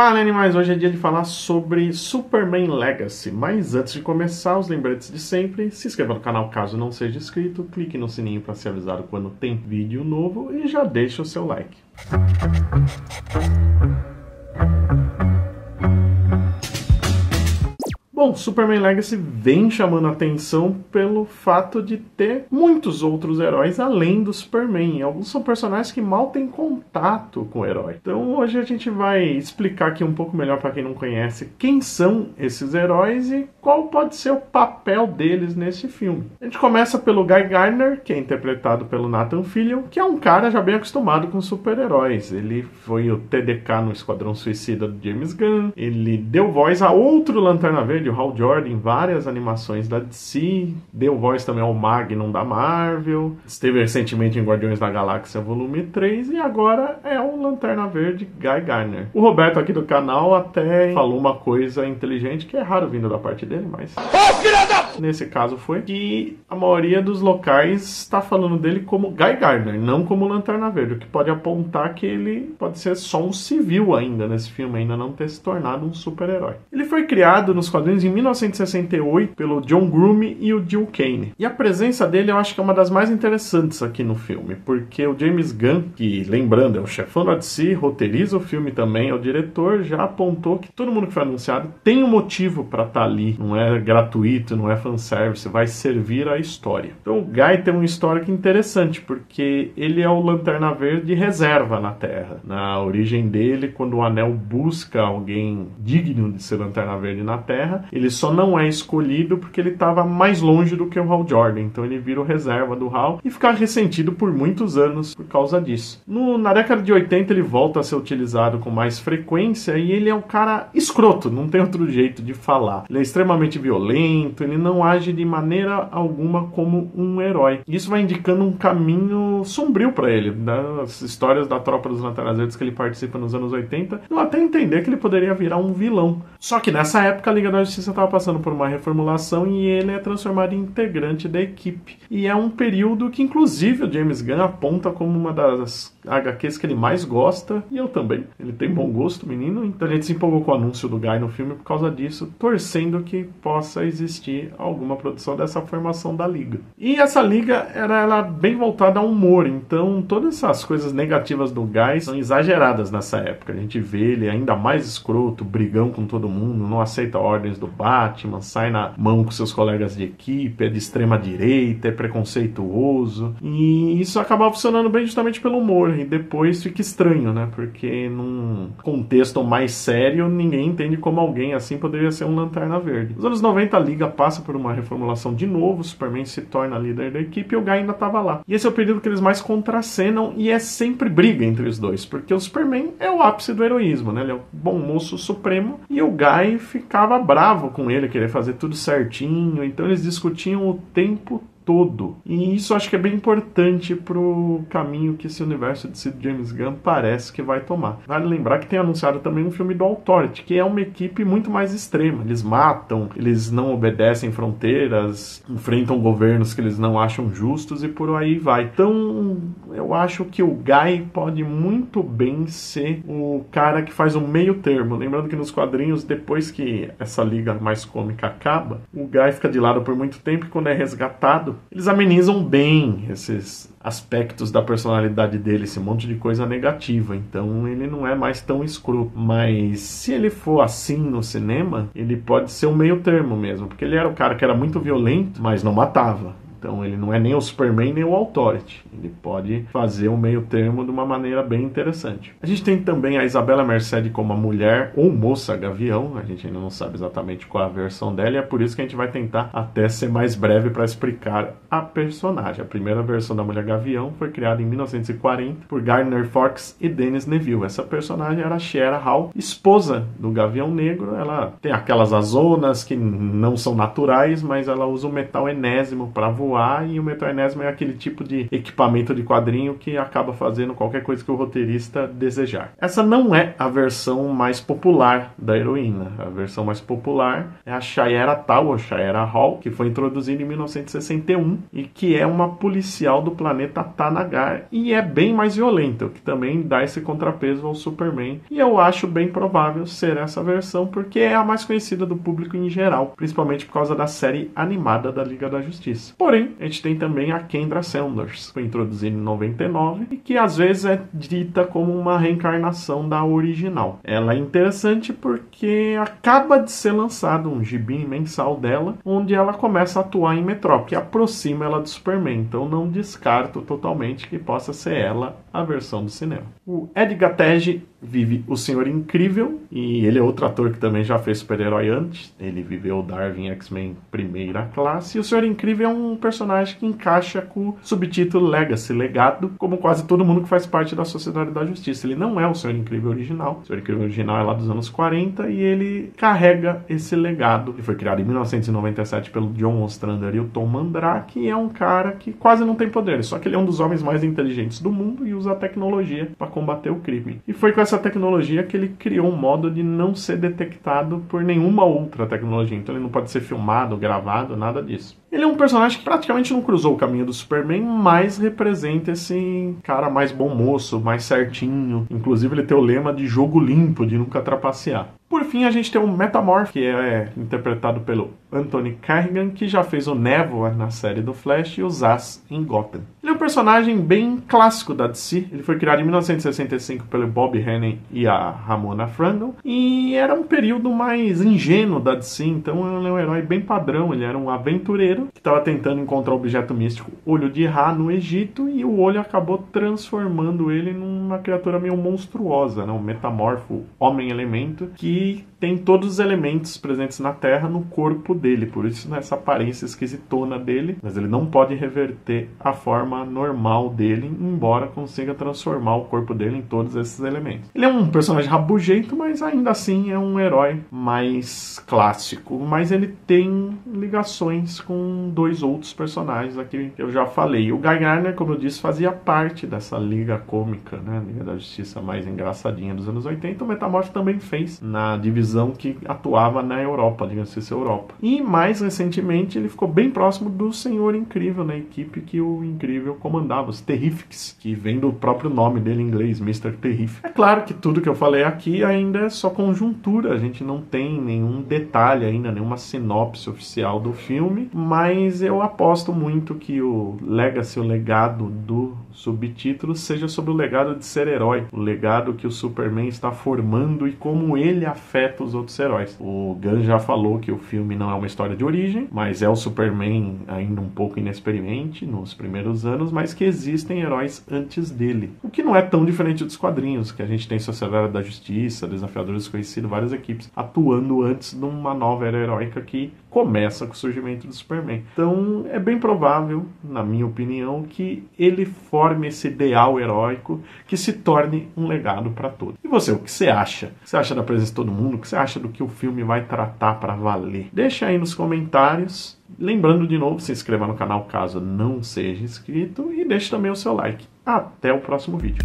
Fala, animais! Hoje é dia de falar sobre Superman Legacy. Mas antes de começar, os lembretes de sempre. Se inscreva no canal caso não seja inscrito. Clique no sininho para ser avisado quando tem vídeo novo. E já deixa o seu like. Bom, Superman Legacy vem chamando a atenção pelo fato de ter muitos outros heróis além do Superman. Alguns são personagens que mal têm contato com o herói. Então hoje a gente vai explicar aqui um pouco melhor para quem não conhece quem são esses heróis e qual pode ser o papel deles nesse filme. A gente começa pelo Guy Gardner, que é interpretado pelo Nathan Fillion, que é um cara já bem acostumado com super-heróis. Ele foi o TDK no Esquadrão Suicida do James Gunn, ele deu voz a outro Lanterna Verde, o Hal Jordan, em várias animações da DC, deu voz também ao Magnum da Marvel, esteve recentemente em Guardiões da Galáxia Volume 3 e agora é o Lanterna Verde Guy Gardner. O Roberto aqui do canal até falou uma coisa inteligente que é raro vindo da parte dele, mas nesse caso foi que a maioria dos locais está falando dele como Guy Gardner, não como Lanterna Verde, o que pode apontar que ele pode ser só um civil ainda nesse filme, ainda não ter se tornado um super-herói. Ele foi criado nos quadrinhos em 1968 pelo John Groome e o Gil Kane. E a presença dele eu acho que é uma das mais interessantes aqui no filme, porque o James Gunn, que lembrando é o chefão da DC, roteiriza o filme também, é o diretor, já apontou que todo mundo que foi anunciado tem um motivo para estar ali, não é gratuito, não é fanservice, vai servir à história. Então o Guy tem uma história que é interessante, porque ele é o Lanterna Verde reserva na Terra. Na origem dele, quando o Anel busca alguém digno de ser Lanterna Verde na Terra, ele só não é escolhido porque ele estava mais longe do que o Hal Jordan. Então ele vira o reserva do Hal e fica ressentido por muitos anos por causa disso. Na década de 80 ele volta a ser utilizado com mais frequência e ele é um cara escroto, não tem outro jeito de falar. Ele é extremamente violento, ele não age de maneira alguma como um herói. Isso vai indicando um caminho sombrio para ele. Das histórias da Tropa dos Lanternas Verdes que ele participa nos anos 80, eu até entender que ele poderia virar um vilão. Só que nessa época a Liga da Justiça estava passando por uma reformulação e ele é transformado em integrante da equipe. E é um período que inclusive o James Gunn aponta como uma das HQs que ele mais gosta, e eu também. Ele tem bom gosto, menino, então a gente se empolgou com o anúncio do Guy no filme por causa disso, torcendo que possa existir alguma produção dessa formação da Liga. E essa Liga era bem voltada ao humor, então todas essas coisas negativas do Guy são exageradas nessa época. A gente vê ele ainda mais escroto, brigão com todo mundo, não aceita ordens do Batman, sai na mão com seus colegas de equipe, é de extrema direita, é preconceituoso, e isso acaba funcionando bem justamente pelo humor, e depois fica estranho, né, porque num contexto mais sério, ninguém entende como alguém assim poderia ser um Lanterna Verde. Nos anos 90 a Liga passa por uma reformulação de novo, o Superman se torna líder da equipe e o Guy ainda estava lá. E esse é o período que eles mais contracenam e é sempre briga entre os dois, porque o Superman é o ápice do heroísmo, né, ele é o bom moço supremo, e o Guy ficava bravo com ele, querer fazer tudo certinho, então eles discutiam o tempo todo. E isso acho que é bem importante pro caminho que esse universo de James Gunn parece que vai tomar. Vale lembrar que tem anunciado também um filme do Authority, que é uma equipe muito mais extrema. Eles matam, eles não obedecem fronteiras, enfrentam governos que eles não acham justos e por aí vai. Então, eu acho que o Guy pode muito bem ser o cara que faz o meio termo. Lembrando que nos quadrinhos, depois que essa liga mais cômica acaba, o Guy fica de lado por muito tempo e quando é resgatado, eles amenizam bem esses aspectos da personalidade dele, esse monte de coisa negativa. Então ele não é mais tão escroto. Mas se ele for assim no cinema, ele pode ser um meio termo mesmo, porque ele era o cara que era muito violento, mas não matava. Então ele não é nem o Superman nem o Authority. Ele pode fazer um meio termo de uma maneira bem interessante. A gente tem também a Isabela Merced como a mulher ou moça gavião. A gente ainda não sabe exatamente qual é a versão dela e é por isso que a gente vai tentar até ser mais breve para explicar a personagem. A primeira versão da Mulher Gavião foi criada em 1940 por Gardner Fox e Dennis Neville. Essa personagem era a Shiera Hall, esposa do Gavião Negro. Ela tem aquelas azonas que não são naturais, mas ela usa o metal enésimo para voar voar, e o Metroenésimo é aquele tipo de equipamento de quadrinho que acaba fazendo qualquer coisa que o roteirista desejar. Essa não é a versão mais popular da heroína. A versão mais popular é a Shayera Tal, ou Shayera Hall, que foi introduzida em 1961 e que é uma policial do planeta Thanagar, e é bem mais violenta, o que também dá esse contrapeso ao Superman. E eu acho bem provável ser essa versão, porque é a mais conhecida do público em geral, principalmente por causa da série animada da Liga da Justiça. Porém, a gente tem também a Kendra Saunders, que foi introduzida em 99 e que às vezes é dita como uma reencarnação da original. Ela é interessante porque acaba de ser lançado um gibi mensal dela, onde ela começa a atuar em Metrópole, que aproxima ela do Superman. Então não descarto totalmente que possa ser ela a versão do cinema. O Edgar Tegge vive o Senhor Incrível, e ele é outro ator que também já fez super-herói antes. Ele viveu o Darwin X-Men Primeira Classe, e o Senhor Incrível é um personagem que encaixa com o subtítulo Legacy, Legado, como quase todo mundo que faz parte da Sociedade da Justiça. Ele não é o Senhor Incrível original. O Senhor Incrível original é lá dos anos 40, e ele carrega esse legado, que foi criado em 1997 pelo John Ostrander e o Tom Mandrake, e é um cara que quase não tem poderes, só que ele é um dos homens mais inteligentes do mundo e usa a tecnologia para combater o crime. E foi com essa tecnologia que ele criou um modo de não ser detectado por nenhuma outra tecnologia. Então ele não pode ser filmado, gravado, nada disso. Ele é um personagem que praticamente não cruzou o caminho do Superman, mas representa esse cara mais bom moço, mais certinho. Inclusive ele tem o lema de jogo limpo, de nunca trapacear. Por fim, a gente tem o Metamorph, que é interpretado pelo Anthony Carrigan, que já fez o Névoa na série do Flash e o Zaz em Gotham. Ele é um personagem bem clássico da DC. Ele foi criado em 1965 pelo Bob Haney e a Ramona Frandl, e era um período mais ingênuo da DC, então ele é um herói bem padrão. Ele era um aventureiro que estava tentando encontrar o objeto místico Olho de Ra no Egito, e o olho acabou transformando ele numa criatura meio monstruosa, né? Um metamorfo homem-elemento que tem todos os elementos presentes na Terra no corpo dele, por isso essa aparência esquisitona dele, mas ele não pode reverter a forma normal dele, embora consiga transformar o corpo dele em todos esses elementos. Ele é um personagem rabugento, mas ainda assim é um herói mais clássico, mas ele tem ligações com dois outros personagens aqui que eu já falei. O Guy Gardner, como eu disse, fazia parte dessa liga cômica, né? Liga da Justiça mais engraçadinha dos anos 80. O Metamorph também fez na divisão que atuava na Europa, digamos-se, Europa. E mais recentemente ele ficou bem próximo do Senhor Incrível, na equipe que o Incrível comandava, os Terrifics, que vem do próprio nome dele em inglês, Mr. Terrific. É claro que tudo que eu falei aqui ainda é só conjuntura, a gente não tem nenhum detalhe ainda, nenhuma sinopse oficial do filme, mas eu aposto muito que o Legacy, o legado do subtítulo, seja sobre o legado de ser herói, o legado que o Superman está formando e como ele afeta os outros heróis. O Gunn já falou que o filme não é uma história de origem, mas é o Superman ainda um pouco inexperiente nos primeiros anos, mas que existem heróis antes dele. O que não é tão diferente dos quadrinhos, que a gente tem Sociedade da Justiça, Desafiadores Desconhecidos, várias equipes atuando antes de uma nova era heróica que começa com o surgimento do Superman. Então é bem provável, na minha opinião, que ele forme esse ideal heróico que se torne um legado para todos. E você, o que você acha? O que você acha da presença de todo mundo? O que você acha do que o filme vai tratar para valer? Deixa aí nos comentários. Lembrando de novo, se inscreva no canal caso não seja inscrito e deixe também o seu like. Até o próximo vídeo.